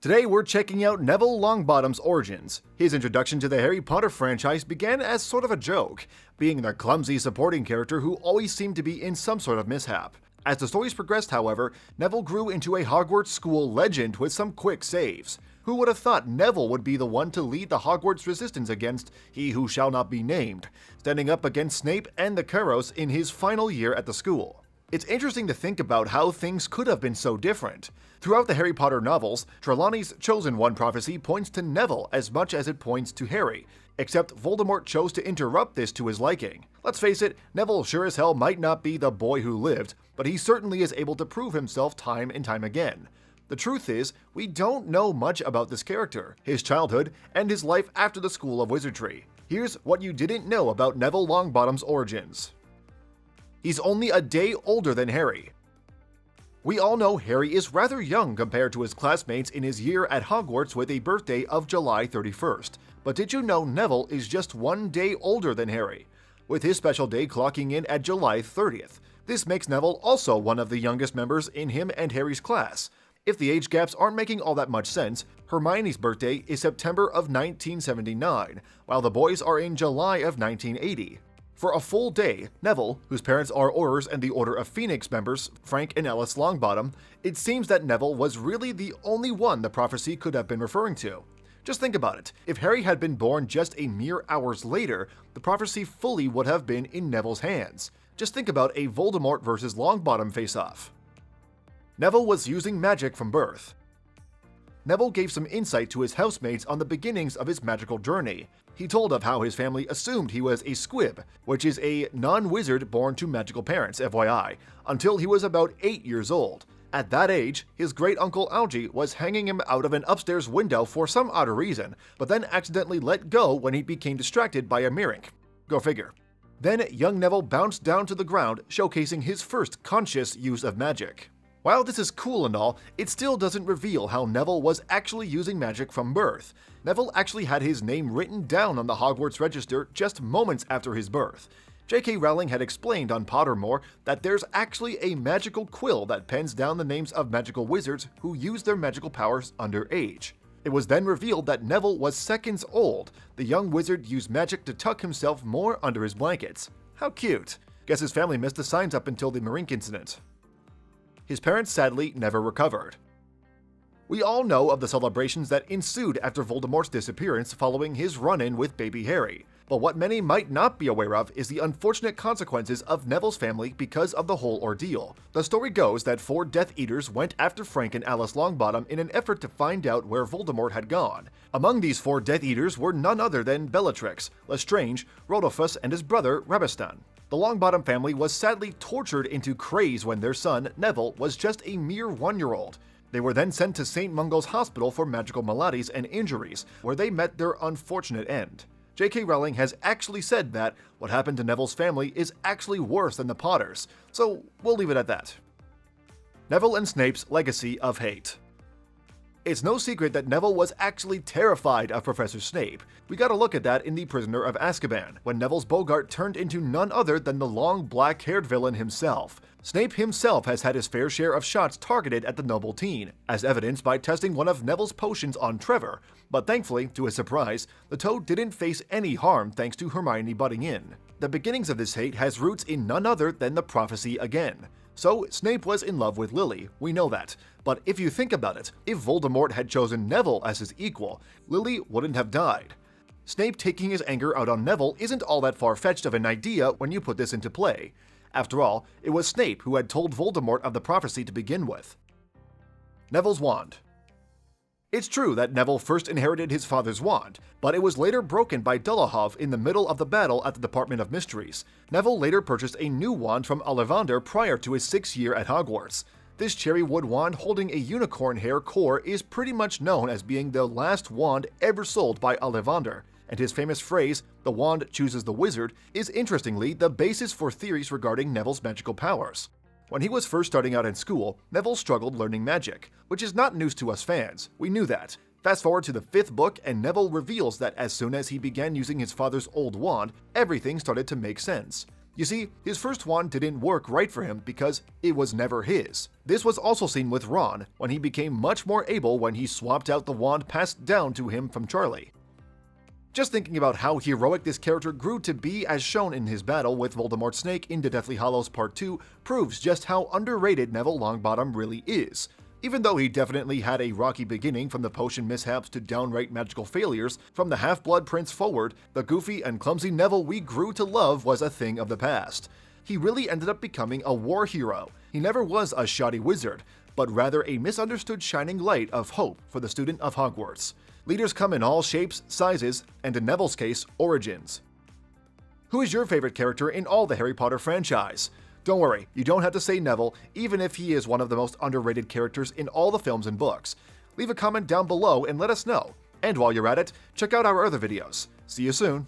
Today we're checking out Neville Longbottom's origins. His introduction to the Harry Potter franchise began as sort of a joke, being the clumsy supporting character who always seemed to be in some sort of mishap. As the stories progressed, however, Neville grew into a Hogwarts school legend with some quick saves. Who would have thought Neville would be the one to lead the Hogwarts resistance against He Who Shall Not Be Named, standing up against Snape and the Carrows in his final year at the school? It's interesting to think about how things could have been so different. Throughout the Harry Potter novels, Trelawney's Chosen One prophecy points to Neville as much as it points to Harry, except Voldemort chose to interrupt this to his liking. Let's face it, Neville sure as hell might not be the boy who lived, but he certainly is able to prove himself time and time again. The truth is, we don't know much about this character, his childhood, and his life after the School of Wizardry. Here's what you didn't know about Neville Longbottom's origins. He's only a day older than Harry. We all know Harry is rather young compared to his classmates in his year at Hogwarts with a birthday of July 31st. But did you know Neville is just one day older than Harry, with his special day clocking in at July 30th. This makes Neville also one of the youngest members in him and Harry's class. If the age gaps aren't making all that much sense, Hermione's birthday is September of 1979, while the boys are in July of 1980. For a full day, Neville, whose parents are Aurors and the Order of Phoenix members, Frank and Alice Longbottom, it seems that Neville was really the only one the prophecy could have been referring to. Just think about it. If Harry had been born just a mere hours later, the prophecy fully would have been in Neville's hands. Just think about a Voldemort versus Longbottom face-off. Neville was using magic from birth. Neville gave some insight to his housemates on the beginnings of his magical journey. He told of how his family assumed he was a squib, which is a non-wizard born to magical parents, FYI, until he was about 8 years old. At that age, his great-uncle Algy was hanging him out of an upstairs window for some odd reason, but then accidentally let go when he became distracted by a Mirink. Go figure. Then young Neville bounced down to the ground, showcasing his first conscious use of magic. While this is cool and all, it still doesn't reveal how Neville was actually using magic from birth. Neville actually had his name written down on the Hogwarts register just moments after his birth. J.K. Rowling had explained on Pottermore that there's actually a magical quill that pens down the names of magical wizards who use their magical powers underage. It was then revealed that Neville was seconds old. The young wizard used magic to tuck himself more under his blankets. How cute. Guess his family missed the signs up until the Mirink incident. His parents sadly never recovered. We all know of the celebrations that ensued after Voldemort's disappearance following his run-in with baby Harry, but what many might not be aware of is the unfortunate consequences of Neville's family because of the whole ordeal. The story goes that 4 Death Eaters went after Frank and Alice Longbottom in an effort to find out where Voldemort had gone. Among these 4 Death Eaters were none other than Bellatrix, Lestrange, Rodolphus, and his brother Rabastan. The Longbottom family was sadly tortured into craze when their son, Neville, was just a mere 1-year-old. They were then sent to St. Mungo's Hospital for Magical Maladies and Injuries, where they met their unfortunate end. J.K. Rowling has actually said that what happened to Neville's family is actually worse than the Potters, so we'll leave it at that. Neville and Snape's legacy of hate. It's no secret that Neville was actually terrified of Professor Snape. We got a look at that in The Prisoner of Azkaban, when Neville's Bogart turned into none other than the long black-haired villain himself. Snape himself has had his fair share of shots targeted at the noble teen, as evidenced by testing one of Neville's potions on Trevor, but thankfully, to his surprise, the Toad didn't face any harm thanks to Hermione butting in. The beginnings of this hate has roots in none other than the prophecy again. So, Snape was in love with Lily, we know that. But if you think about it, if Voldemort had chosen Neville as his equal, Lily wouldn't have died. Snape taking his anger out on Neville isn't all that far-fetched of an idea when you put this into play. After all, it was Snape who had told Voldemort of the prophecy to begin with. Nevilles Wand. It's true that Neville first inherited his father's wand, but it was later broken by Dullahoff in the middle of the battle at the Department of Mysteries. Neville later purchased a new wand from Ollivander prior to his 6th year at Hogwarts. This cherry wood wand holding a unicorn hair core is pretty much known as being the last wand ever sold by Ollivander, and his famous phrase, "the wand chooses the wizard," is interestingly the basis for theories regarding Neville's magical powers. When he was first starting out in school, Neville struggled learning magic, which is not news to us fans, we knew that. Fast forward to the 5th book and Neville reveals that as soon as he began using his father's old wand, everything started to make sense. You see, his first wand didn't work right for him because it was never his. This was also seen with Ron, when he became much more able when he swapped out the wand passed down to him from Charlie. Just thinking about how heroic this character grew to be as shown in his battle with Voldemort's snake in The Deathly Hallows Part 2 proves just how underrated Neville Longbottom really is. Even though he definitely had a rocky beginning from the potion mishaps to downright magical failures, from the Half-Blood Prince forward, the goofy and clumsy Neville we grew to love was a thing of the past. He really ended up becoming a war hero. He never was a shoddy wizard, but rather a misunderstood shining light of hope for the student of Hogwarts. Leaders come in all shapes, sizes, and in Neville's case, origins. Who is your favorite character in all the Harry Potter franchise? Don't worry, you don't have to say Neville, even if he is one of the most underrated characters in all the films and books. Leave a comment down below and let us know. And while you're at it, check out our other videos. See you soon!